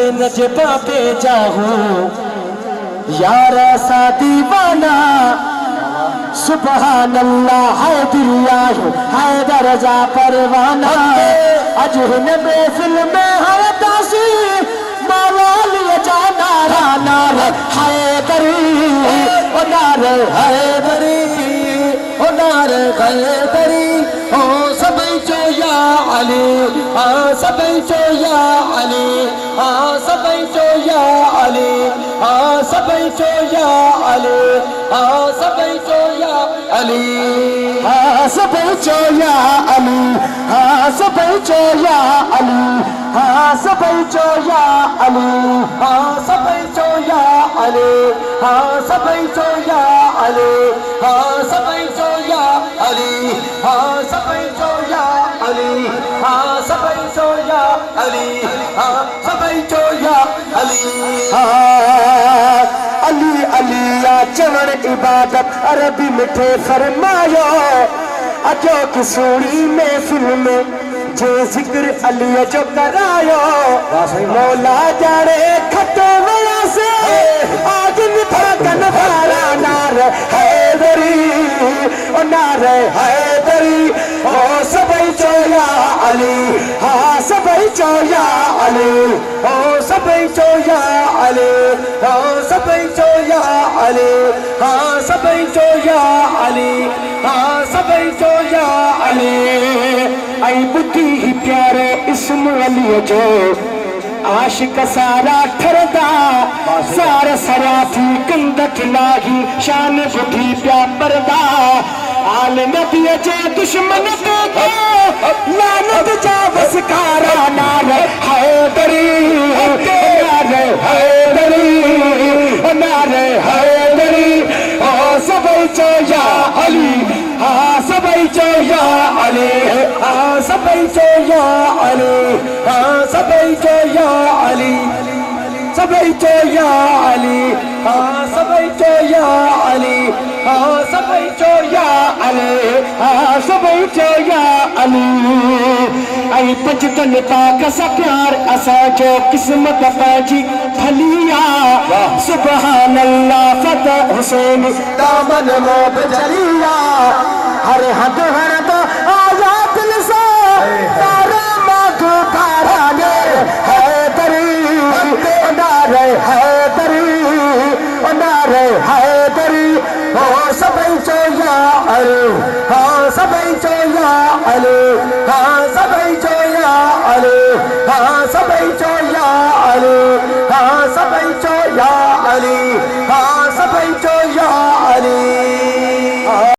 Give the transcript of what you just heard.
हुसैन जे पापे जाहू यार सा दीवाना सुबहान अल्लाह है दिलिया है दर्जा परवाना अज हिन महफिल में है तासी मावाल जाना नार हैदरी ओ नार हैदरी ओ नार हैदरी ओ सबई चो या अली हाँ सबई चो या अली हाँ सबई चो या अली हाँ सबई चो या अली हाँ सबई चो या अली हाँ सबई चो या अली हाँ सबई चो या अली हाँ सबई चो या अली हाँ सबई चो या अली हाँ सबई चो या अली हाँ सबई चो या अली हाँ सबई चो या अली हाँ सबई चो या अली हाँ सबई चो या अली हाँ अली अली या चवण इबादत अरबी मिठे फरमायो अजो किसूरी महफिल में जो जिक्र अली जो करायो मौला जाने खतो वया से आज निभाकन वाला नार हैदरी ओ नार हैदरी ओ सबई चो या अली हाँ सबई चो या अली ओ सबई चो या अली ओ सबई चो या अली हाँ सबई चो या अली हाँ सबई चो या अली आई बुद्धि ही प्यारे इस्म अली जो आशिक सारा ठरदा सारा सरा थी कंदत लागी शान बुद्धि प्या परदा आल नबी जे दुश्मन तो लानत जा बसकारा नार हैदरी नार हैदरी नार हैदरी ओ सबई चो या अली हाँ सबई चो या अली हाँ सबई चो या अली हाँ सबई चो या अली सबई चो या अली हाँ सबई चो या अली हाँ सबई चो या अली हाँ सबई चो या अली आई पचतन पाक सा प्यार असा जो किस्मत पाजी फलिया सुबहान अल्लाह फतह हुसैन दामन मोब जलिया हर हद हर